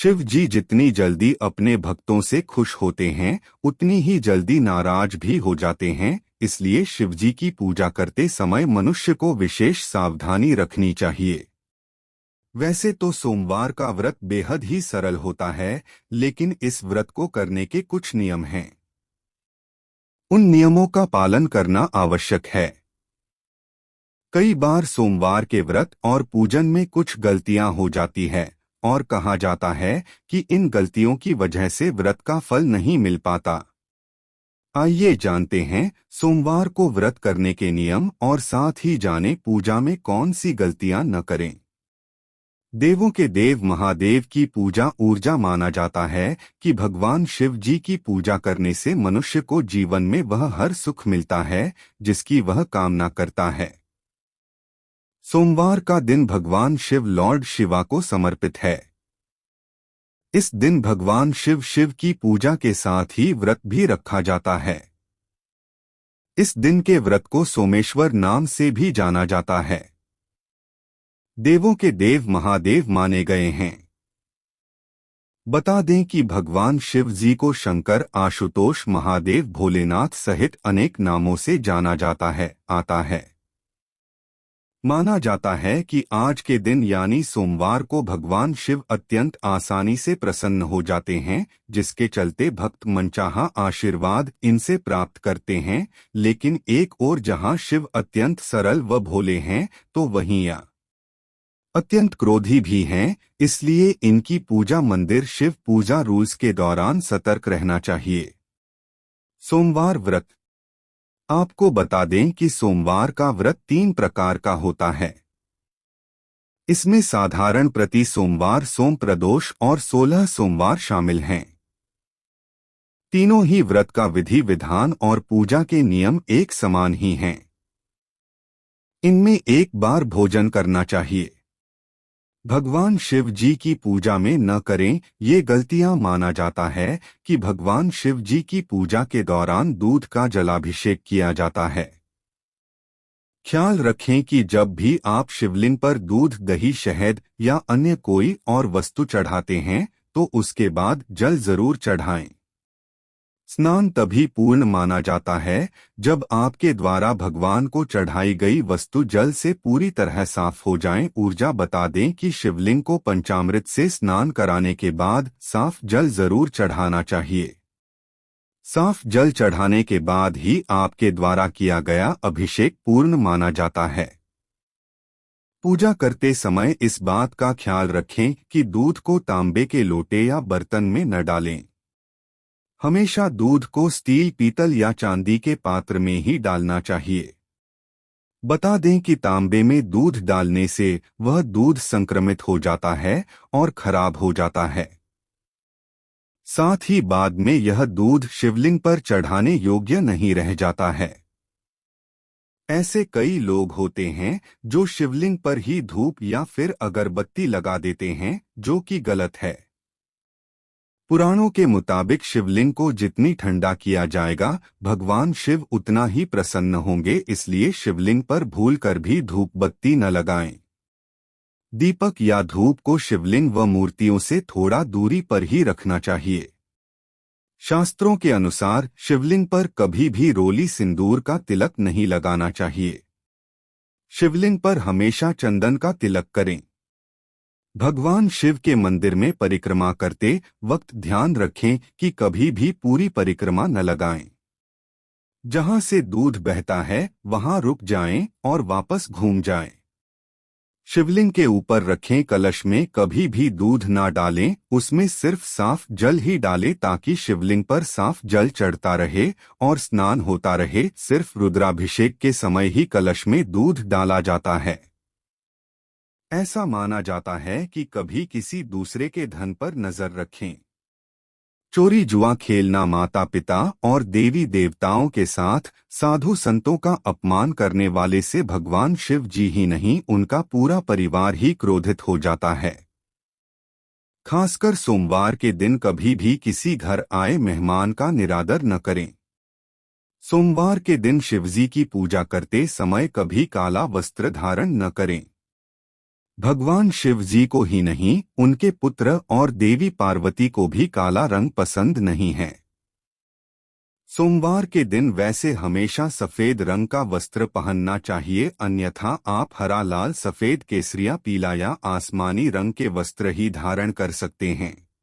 शिव जी जितनी जल्दी अपने भक्तों से खुश होते हैं उतनी ही जल्दी नाराज भी हो जाते हैं। इसलिए शिव जी की पूजा करते समय मनुष्य को विशेष सावधानी रखनी चाहिए। वैसे तो सोमवार का व्रत बेहद ही सरल होता है, लेकिन इस व्रत को करने के कुछ नियम हैं। उन नियमों का पालन करना आवश्यक है। कई बार सोमवार के व्रत और पूजन में कुछ गलतियां हो जाती है और कहा जाता है कि इन गलतियों की वजह से व्रत का फल नहीं मिल पाता। आइए जानते हैं सोमवार को व्रत करने के नियम और साथ ही जाने पूजा में कौन सी गलतियां न करें। देवों के देव महादेव की पूजा ऊर्जा माना जाता है कि भगवान शिव जी की पूजा करने से मनुष्य को जीवन में वह हर सुख मिलता है जिसकी वह कामना करता है। सोमवार का दिन भगवान शिव लॉर्ड शिवा को समर्पित है। इस दिन भगवान शिव की पूजा के साथ ही व्रत भी रखा जाता है। इस दिन के व्रत को सोमेश्वर नाम से भी जाना जाता है। देवों के देव महादेव माने गए हैं। बता दें कि भगवान शिव जी को शंकर, आशुतोष, महादेव, भोलेनाथ सहित अनेक नामों से जाना आता है। माना जाता है कि आज के दिन यानी सोमवार को भगवान शिव अत्यंत आसानी से प्रसन्न हो जाते हैं, जिसके चलते भक्त मनचाहा आशीर्वाद इनसे प्राप्त करते हैं। लेकिन एक ओर जहां शिव अत्यंत सरल व भोले हैं, तो वहीं या अत्यंत क्रोधी भी हैं। इसलिए इनकी पूजा मंदिर शिव पूजा रूल्स के दौरान सतर्क रहना चाहिए। सोमवार व्रत। आपको बता दें कि सोमवार का व्रत 3 प्रकार का होता है। इसमें साधारण प्रति सोमवार, सोम प्रदोष और 16 सोमवार शामिल हैं। तीनों ही व्रत का विधि विधान और पूजा के नियम एक समान ही हैं। इनमें एक बार भोजन करना चाहिए। भगवान शिव जी की पूजा में न करें ये गलतियां। माना जाता है कि भगवान शिव जी की पूजा के दौरान दूध का जलाभिषेक किया जाता है। ख्याल रखें कि जब भी आप शिवलिंग पर दूध, दही, शहद या अन्य कोई और वस्तु चढ़ाते हैं तो उसके बाद जल जरूर चढ़ाएं। स्नान तभी पूर्ण माना जाता है जब आपके द्वारा भगवान को चढ़ाई गई वस्तु जल से पूरी तरह साफ हो जाए। ऊर्जा बता दें कि शिवलिंग को पंचामृत से स्नान कराने के बाद साफ जल जरूर चढ़ाना चाहिए। साफ जल चढ़ाने के बाद ही आपके द्वारा किया गया अभिषेक पूर्ण माना जाता है। पूजा करते समय इस बात का ख्याल रखें कि दूध को तांबे के लोटे या बर्तन में न डालें। हमेशा दूध को स्टील, पीतल या चांदी के पात्र में ही डालना चाहिए। बता दें कि तांबे में दूध डालने से वह दूध संक्रमित हो जाता है और खराब हो जाता है। साथ ही बाद में यह दूध शिवलिंग पर चढ़ाने योग्य नहीं रह जाता है। ऐसे कई लोग होते हैं जो शिवलिंग पर ही धूप या फिर अगरबत्ती लगा देते हैं, जो कि गलत है। पुराणों के मुताबिक शिवलिंग को जितनी ठंडा किया जाएगा भगवान शिव उतना ही प्रसन्न होंगे। इसलिए शिवलिंग पर भूलकर भी धूप बत्ती न लगाएं। दीपक या धूप को शिवलिंग व मूर्तियों से थोड़ा दूरी पर ही रखना चाहिए। शास्त्रों के अनुसार शिवलिंग पर कभी भी रोली सिंदूर का तिलक नहीं लगाना चाहिए। शिवलिंग पर हमेशा चंदन का तिलक करें। भगवान शिव के मंदिर में परिक्रमा करते वक्त ध्यान रखें कि कभी भी पूरी परिक्रमा न लगाएं। जहां से दूध बहता है वहां रुक जाएं और वापस घूम जाएं। शिवलिंग के ऊपर रखें कलश में कभी भी दूध ना डालें, उसमें सिर्फ साफ जल ही डालें ताकि शिवलिंग पर साफ जल चढ़ता रहे और स्नान होता रहे। सिर्फ रुद्राभिषेक के समय ही कलश में दूध डाला जाता है। ऐसा माना जाता है कि कभी किसी दूसरे के धन पर नजर रखें। चोरी जुआ खेलना, माता पिता और देवी देवताओं के साथ साधु संतों का अपमान करने वाले से भगवान शिव जी ही नहीं उनका पूरा परिवार ही क्रोधित हो जाता है। खासकर सोमवार के दिन कभी भी किसी घर आए मेहमान का निरादर न करें। सोमवार के दिन शिवजी की पूजा करते समय कभी काला वस्त्र धारण न करें। भगवान शिव जी को ही नहीं, उनके पुत्र और देवी पार्वती को भी काला रंग पसंद नहीं है। सोमवार के दिन वैसे हमेशा सफेद रंग का वस्त्र पहनना चाहिए, अन्यथा आप हरा, लाल, सफेद, केसरिया, पीला या आसमानी रंग के वस्त्र ही धारण कर सकते हैं।